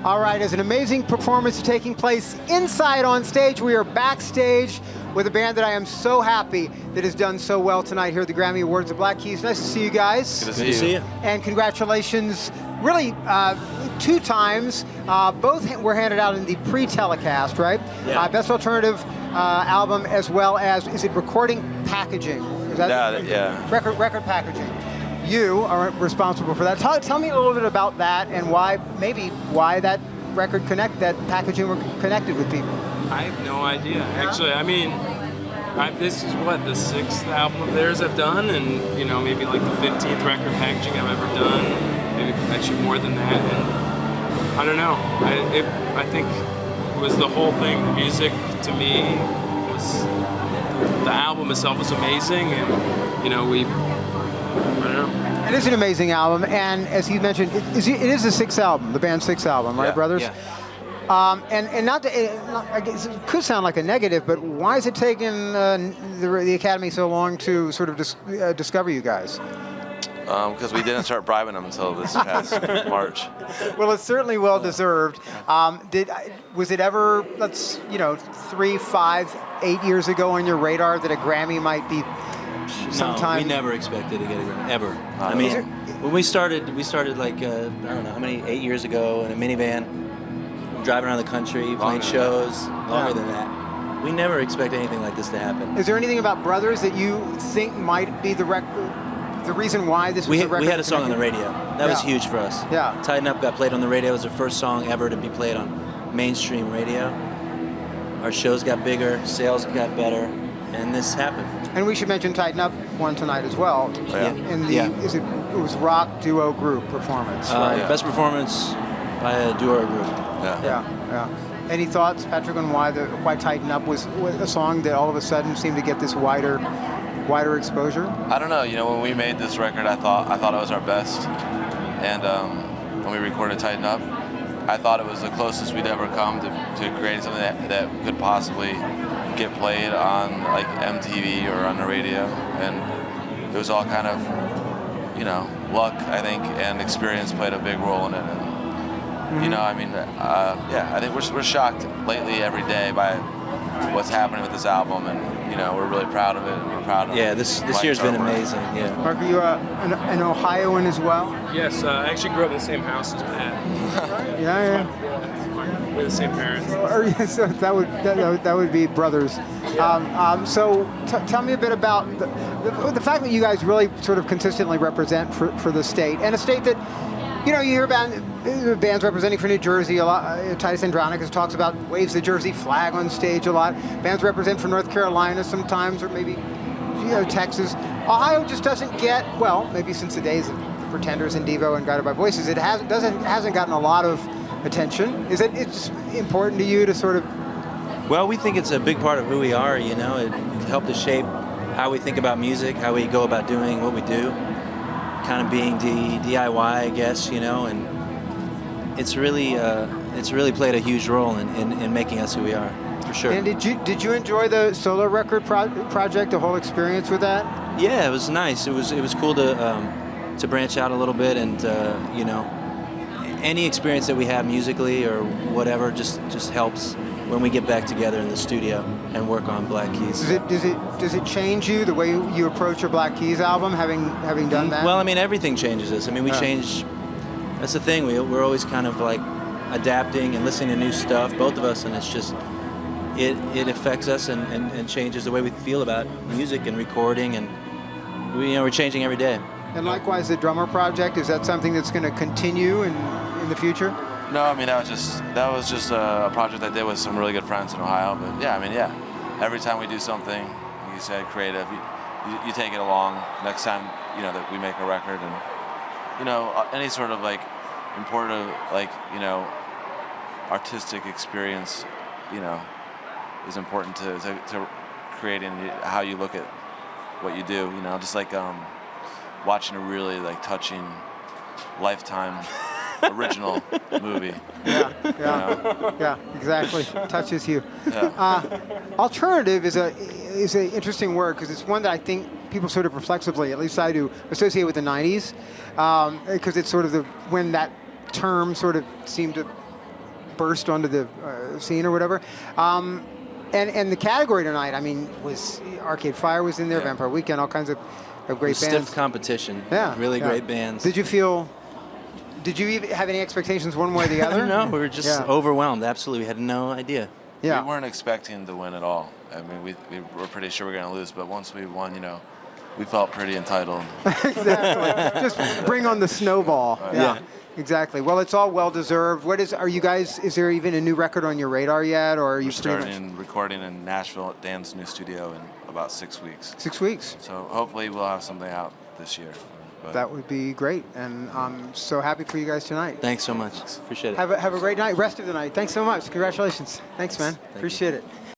All right, as an amazing performance taking place inside on stage, we are backstage with a band that I am so happy that has done so well tonight here at the Grammy Awards, the Black Keys. Nice to see you guys. Good to see you. And congratulations, really 2 times. Both were handed out in the pre-telecast, right? Yeah. Best Alternative Album, as well as, is it recording packaging? Is that Yeah. Record packaging. You are responsible for that. Tell me a little bit about that and why that that packaging were connected with people. I have no idea. Actually, I mean, this is what, the 6th album of theirs I've done, and maybe like the 15th record packaging I've ever done. Maybe actually more than that. And I don't know. I think it was the whole thing. The music to me was, the album itself was amazing, and I don't know. It is an amazing album, and as he mentioned, it is the 6th album, the band's 6th album, right, brothers? Yeah. And I guess it could sound like a negative, but why is it taking the Academy so long to sort of discover you guys? Because we didn't start bribing them until this past March. Well, it's certainly well deserved. Was it ever, 3, 5, 8 years ago on your radar that a Grammy might be sometime? No, we never expected to get a Grammy, ever. I mean, when we started like, I don't know, how many, 8 years ago in a minivan, driving around the country, playing shows, longer than that. We never expect anything like this to happen. Is there anything about Brothers that you think might be the reason why this was the record? We had a song on the radio. That was huge for us. Yeah. Tighten Up got played on the radio. It was the first song ever to be played on mainstream radio. Our shows got bigger, sales got better, and this happened. And we should mention Tighten Up won tonight as well. Yeah. In the it was rock duo group performance, right? Best performance by a duo group. Yeah. Any thoughts, Patrick, on why Tighten Up was a song that all of a sudden seemed to get this wider exposure? I don't know. When we made this record, I thought it was our best, and when we recorded Tighten Up, I thought it was the closest we'd ever come to creating something that could possibly get played on like MTV or on the radio, and it was all kind of, luck, I think, and experience played a big role in it. And, I think we're shocked lately every day by what's happening with this album, and we're really proud of it. And we're proud of this year's been amazing. Yeah. Mark, are you an Ohioan as well? Yes, I actually grew up in the same house as Pat. Yeah. We're the same parents. So that would be brothers. So tell me a bit about the fact that you guys really sort of consistently represent for the state, and a state that, you hear about bands representing for New Jersey a lot. Titus Andronicus talks about, waves the Jersey flag on stage a lot. Bands represent for North Carolina sometimes, or maybe Texas. Ohio just doesn't get, maybe since the days of the Pretenders and Devo and Guided by Voices, it hasn't gotten a lot of attention. Is it's important to you to sort of? Well, we think it's a big part of who we are. It helped to shape how we think about music, how we go about doing what we do, kind of being DIY, I guess, and it's really played a huge role in making us who we are, for sure. And did you enjoy the solo record project, the whole experience with that? Yeah, it was nice. It was cool to branch out a little bit, and any experience that we have musically or whatever just helps when we get back together in the studio and work on Black Keys. Does it change you, the way you approach your Black Keys album, having done that? Well, I mean, everything changes us. I mean, we change. That's the thing. We're always kind of like adapting and listening to new stuff, both of us, and it's just it affects us and changes the way we feel about music and recording, and we're changing every day. And likewise, the drummer project, is that something that's going to continue in the future? No, I mean, that was just a project I did with some really good friends in Ohio. But every time we do something, like you said, creative, you take it along. Next time, that we make a record, and any sort of like important artistic experience, is important to creating how you look at what you do. Just like watching a really touching Lifetime original movie. Yeah, exactly. Touches you. Yeah. Alternative is an interesting word because it's one that I think people sort of reflexively, at least I do, associate with the 90s, because it's sort of when that term sort of seemed to burst onto the scene or whatever. And the category tonight, I mean, was Arcade Fire was in there, Yeah. Vampire Weekend, all kinds of great Stiff bands. competition. Yeah, Really yeah. great bands. Did you even have any expectations one way or the other? No, we were just Yeah. overwhelmed. Absolutely, we had no idea. Yeah. We weren't expecting to win at all. I mean, we were pretty sure we were going to lose, but once we won, we felt pretty entitled. Exactly. Just bring on the snowball. Yeah. Exactly. Well, it's all well deserved. Is there even a new record on your radar yet, or are you We're pretty much starting recording in Nashville at Dan's new studio in about 6 weeks. 6 weeks? So hopefully we'll have something out this year. But That would be great, and I'm so happy for you guys tonight. Thanks so much. Appreciate it. Have a great night, rest of the night. Thanks so much. Congratulations. Thanks, man. you. Appreciate it.